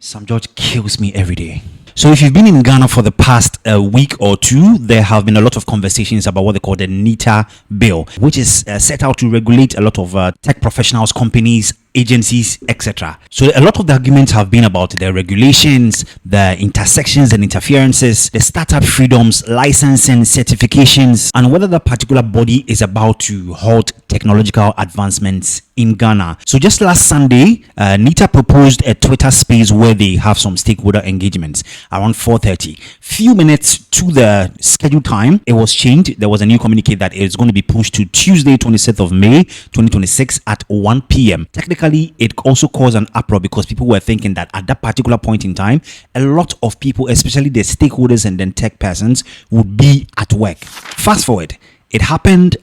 Sam George kills me every day. So if you've been in Ghana for the past week or two, there have been a lot of conversations about what they call the NITA Bill, which is set out to regulate a lot of tech professionals, companies, agencies, etc. So a lot of the arguments have been about the regulations, the intersections and interferences, the startup freedoms, licensing, certifications, and whether the particular body is about to halt technological advancements in Ghana. So just last Sunday, NITA proposed a Twitter space where they have some stakeholder engagements around 4:30. Few minutes to the scheduled time, it was changed. There was a new communique that it's going to be pushed to Tuesday, 26th of May, 2026 at 1 p.m. Technically, it also caused an uproar because people were thinking that at that particular point in time, a lot of people, especially the stakeholders and then tech persons, would be at work. Fast forward, it happened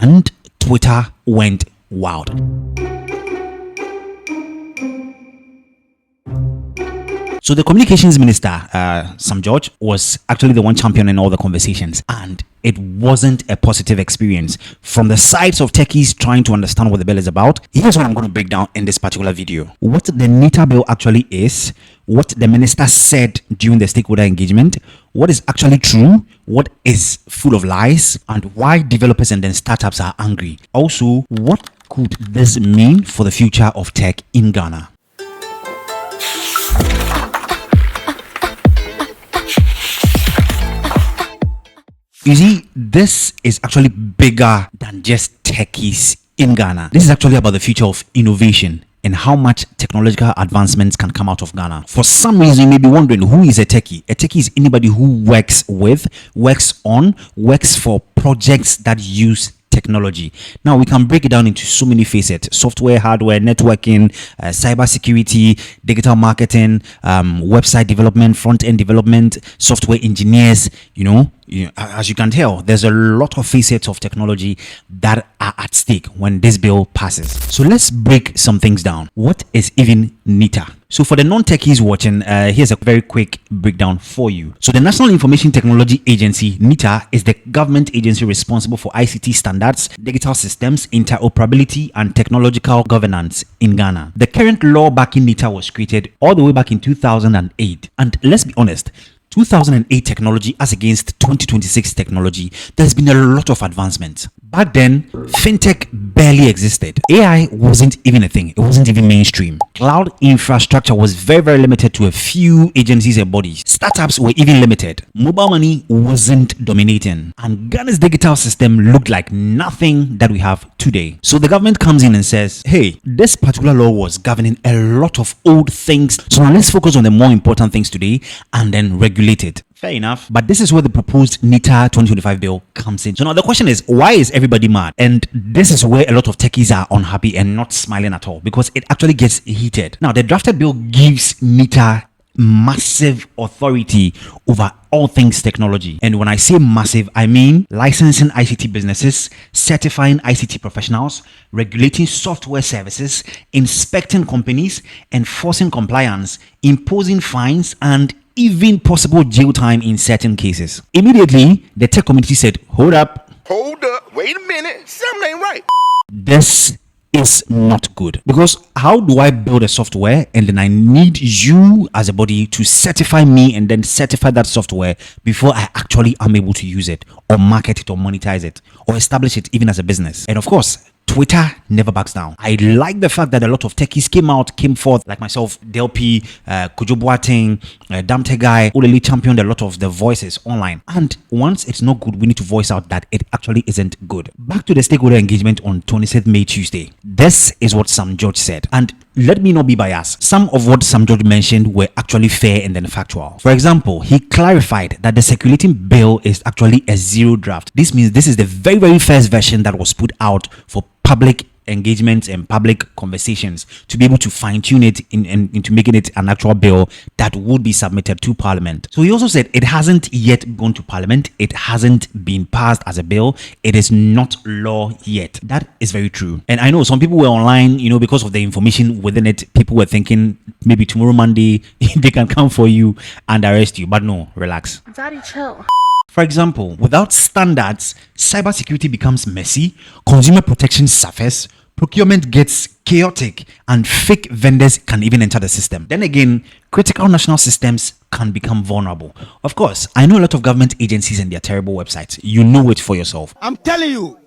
and Twitter went wild. So the communications minister, Sam George, was actually the one championing all the conversations, and it wasn't a positive experience from the sides of techies trying to understand what the bill is about. Here's what I'm going to break down in this particular video. What the NITA bill actually is, what the minister said during the stakeholder engagement, what is actually true, what is full of lies, and why developers and then startups are angry. Also, what could this mean for the future of tech in Ghana? You see, this is actually bigger than just techies in Ghana. This is actually about the future of innovation and how much technological advancements can come out of Ghana. For some reason, you may be wondering, who is a techie? A techie is anybody who works with, works on, works for projects that use technology. Now we can break it down into so many facets: software, hardware, networking, cybersecurity, digital marketing, website development, front-end development, software engineers. As you can tell, there's a lot of facets of technology that are at stake when this bill passes. So let's break some things down. What is even NITA? So for the non-techies watching, here's a very quick breakdown for you. So the National Information Technology Agency, NITA, is the government agency responsible for ICT standards, digital systems, interoperability, and technological governance in Ghana. The current law backing NITA was created all the way back in 2008. And let's be honest, 2008 technology as against 2026 technology, there's been a lot of advancement. Back then, fintech barely existed. AI wasn't even a thing. It wasn't even mainstream. Cloud infrastructure was very, very limited to a few agencies and bodies. Startups were even limited. Mobile money wasn't dominating. And Ghana's digital system looked like nothing that we have today. So the government comes in and says, hey, this particular law was governing a lot of old things. So now let's focus on the more important things today and then regulate it. Fair enough. But this is where the proposed NITA 2025 bill comes in. So now the question is, why is everybody mad? And this is where a lot of techies are unhappy and not smiling at all, because it actually gets heated. Now, the drafted bill gives NITA massive authority over all things technology. And when I say massive, I mean licensing ICT businesses, certifying ICT professionals, regulating software services, inspecting companies, enforcing compliance, imposing fines, and even possible jail time in certain cases. Immediately, the tech community said, hold up, wait a minute, something ain't right. This is not good, because how do I build a software and then I need you as a body to certify me and then certify that software before I actually am able to use it or market it or monetize it or establish it even as a business? And of course, Twitter never backs down. I like the fact that a lot of techies came forth, like myself, Delpi, Kojo Boateng, Damte Guy, Olele championed a lot of the voices online. And once it's not good, we need to voice out that it actually isn't good. Back to the stakeholder engagement on 26th May, Tuesday. This is what Sam George said. And let me not be biased. Some of what Sam George mentioned were actually fair and then factual. For example, he clarified that the circulating bill is actually a zero draft. This means this is the very, very first version that was put out for public engagements and public conversations to be able to fine-tune it into making it an actual bill that would be submitted to Parliament. So he also said it hasn't yet gone to Parliament. It hasn't been passed as a bill. It is not law yet. That is very true. And I know some people were online, because of the information within it, people were thinking maybe tomorrow, Monday, they can come for you and arrest you. But no, relax. Daddy, chill. For example, without standards, cybersecurity becomes messy, consumer protection suffers, procurement gets chaotic and fake vendors can even enter the system. Then again, critical national systems can become vulnerable. Of course, I know a lot of government agencies and their terrible websites. You know it for yourself. I'm telling you,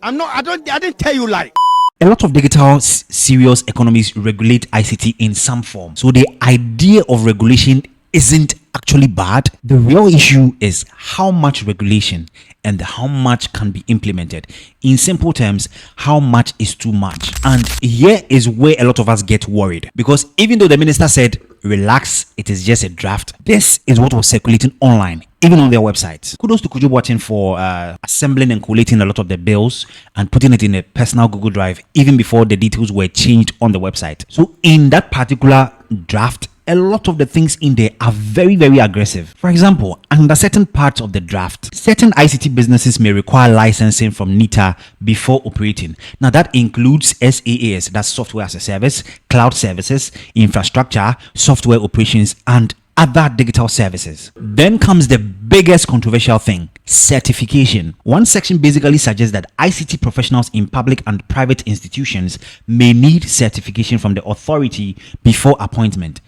I didn't tell you lie. A lot of digital serious economies regulate ICT in some form. So the idea of regulation isn't actually bad. The real issue is how much regulation and how much can be implemented. In simple terms, how much is too much? And here is where a lot of us get worried, because even though the minister said, relax, it is just a draft, this is what was circulating online, even on their websites. Kudos to Kujo Boateng for assembling and collating a lot of the bills and putting it in a personal Google Drive even before the details were changed on the website. So in that particular draft, a lot of the things in there are very, very aggressive. For example, under certain parts of the draft, certain ICT businesses may require licensing from NITA before operating. Now that includes SaaS, that's software as a service, cloud services, infrastructure, software operations, and other digital services. Then comes the biggest controversial thing, certification. One section basically suggests that ICT professionals in public and private institutions may need certification from the authority before appointment.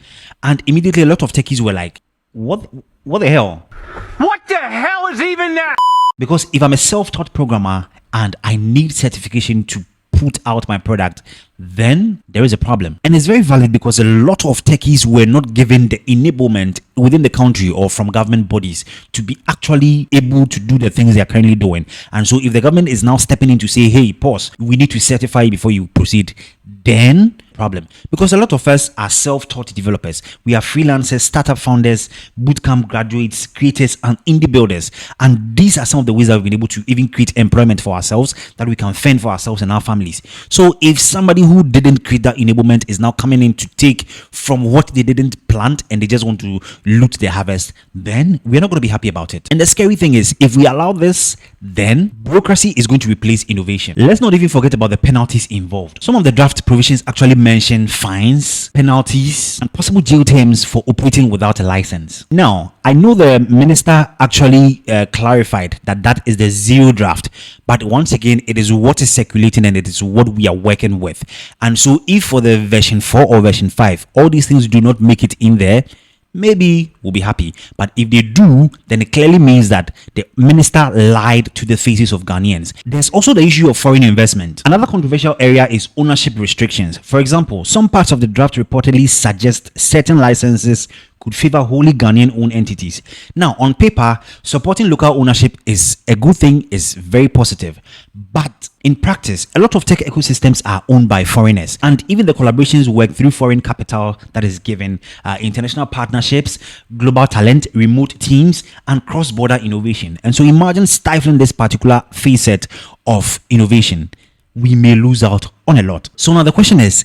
And immediately a lot of techies were like, what the hell? What the hell is even that? Because if I'm a self-taught programmer and I need certification to put out my product, then there is a problem. And it's very valid because a lot of techies were not given the enablement within the country or from government bodies to be actually able to do the things they are currently doing. And so if the government is now stepping in to say, hey, pause, we need to certify you before you proceed, then problem. Because a lot of us are self-taught developers. We are freelancers, startup founders, bootcamp graduates, creators, and indie builders. And these are some of the ways that we've been able to even create employment for ourselves, that we can fend for ourselves and our families. So if somebody who didn't create that enablement is now coming in to take from what they didn't plant and they just want to loot their harvest, then we're not going to be happy about it. And the scary thing is, if we allow this, then bureaucracy is going to replace innovation. Let's not even forget about the penalties involved. Some of the draft provisions actually mention fines, penalties, and possible jail terms for operating without a license. Now, I know the minister actually clarified that that is the zero draft, but once again, it is what is circulating and it is what we are working with. And so if for the version 4 or version 5, all these things do not make it in there, maybe we'll be happy. But if they do, then it clearly means that the minister lied to the faces of Ghanaians. There's also the issue of foreign investment. Another controversial area is ownership restrictions. For example, some parts of the draft reportedly suggest certain licenses could favor wholly Ghanaian-owned entities. Now, on paper, supporting local ownership is a good thing, is very positive. But in practice, a lot of tech ecosystems are owned by foreigners. And even the collaborations work through foreign capital that is given, international partnerships, global talent, remote teams, and cross-border innovation. And so imagine stifling this particular facet of innovation. We may lose out on a lot. So now the question is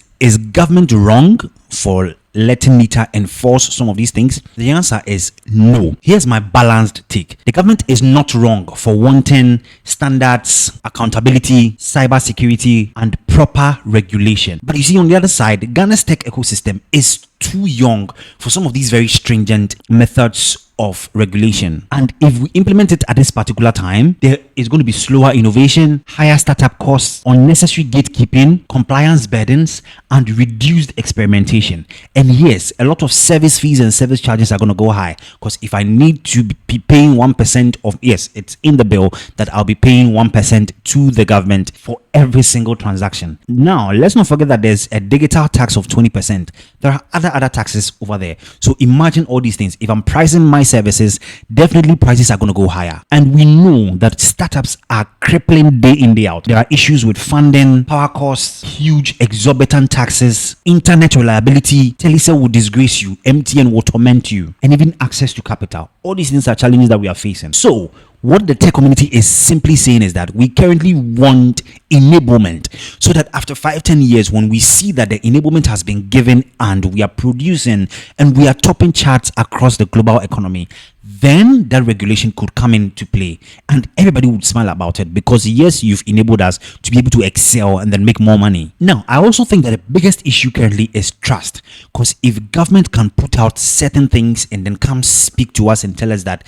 government wrong for letting NITA enforce some of these things? The answer is no. Here's my balanced take. The government is not wrong for wanting standards, accountability, cybersecurity, and proper regulation. But you see, on the other side, Ghana's tech ecosystem is too young for some of these very stringent methods of regulation. And if we implement it at this particular time, there is going to be slower innovation, higher startup costs, unnecessary gatekeeping, compliance burdens, and reduced experimentation. And yes, a lot of service fees and service charges are going to go high, because if I need to be paying 1% of, yes, it's in the bill that I'll be paying 1% to the government for every single transaction. Now, let's not forget that there's a digital tax of 20%. There are other taxes over there. So imagine all these things. If I'm pricing my services, definitely prices are going to go higher. And we know that startups are crippling day in, day out. There are issues with funding, power costs, huge exorbitant taxes, internet reliability, Telecel will disgrace you, MTN will torment you, and even access to capital. All these things are challenges that we are facing. So what the tech community is simply saying is that we currently want enablement, so that after 5-10 years, when we see that the enablement has been given and we are producing and we are topping charts across the global economy, then that regulation could come into play and everybody would smile about it, because yes, you've enabled us to be able to excel and then make more money. Now, I also think that the biggest issue currently is trust, because if government can put out certain things and then come speak to us and tell us that,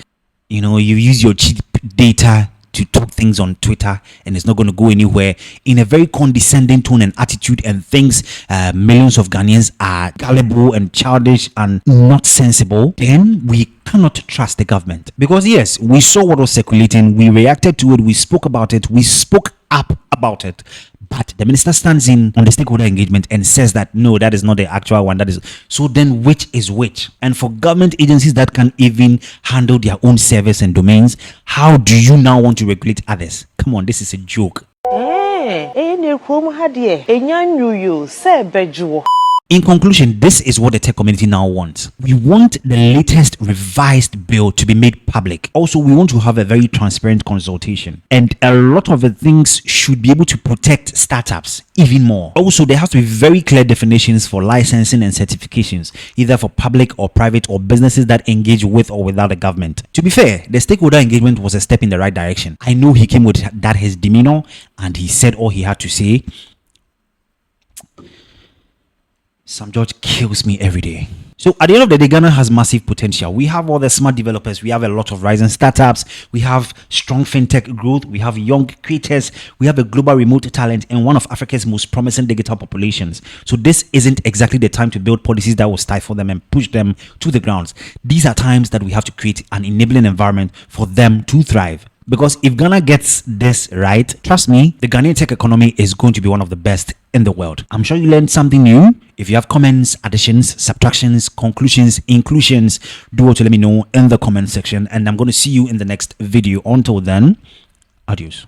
you know, you use your cheap data to talk things on Twitter and it's not going to go anywhere in a very condescending tone and attitude and thinks millions of Ghanaians are gullible and childish and not sensible, then we cannot trust the government. Because yes, we saw what was circulating, we reacted to it, we spoke about it, we spoke up about it, but the minister stands in on the stakeholder engagement and says that no, that is not the actual one. That is so. Then which is which? And for government agencies that can even handle their own service and domains, how do you now want to regulate others? Come on, this is a joke. In conclusion, this is what the tech community now wants. We want the latest revised bill to be made public. Also, we want to have a very transparent consultation. And a lot of the things should be able to protect startups even more. Also, there has to be very clear definitions for licensing and certifications, either for public or private or businesses that engage with or without the government. To be fair, the stakeholder engagement was a step in the right direction. I know he came with that his demeanor and he said all he had to say. Sam George kills me every day. So at the end of the day, Ghana has massive potential. We have all the smart developers. We have a lot of rising startups. We have strong fintech growth. We have young creators. We have a global remote talent and one of Africa's most promising digital populations. So this isn't exactly the time to build policies that will stifle them and push them to the ground. These are times that we have to create an enabling environment for them to thrive. Because if Ghana gets this right, trust me, the Ghanaian tech economy is going to be one of the best in the world. I'm sure you learned something new. If you have comments, additions, subtractions, conclusions, inclusions, do also let me know in the comment section. And I'm going to see you in the next video. Until then, adios.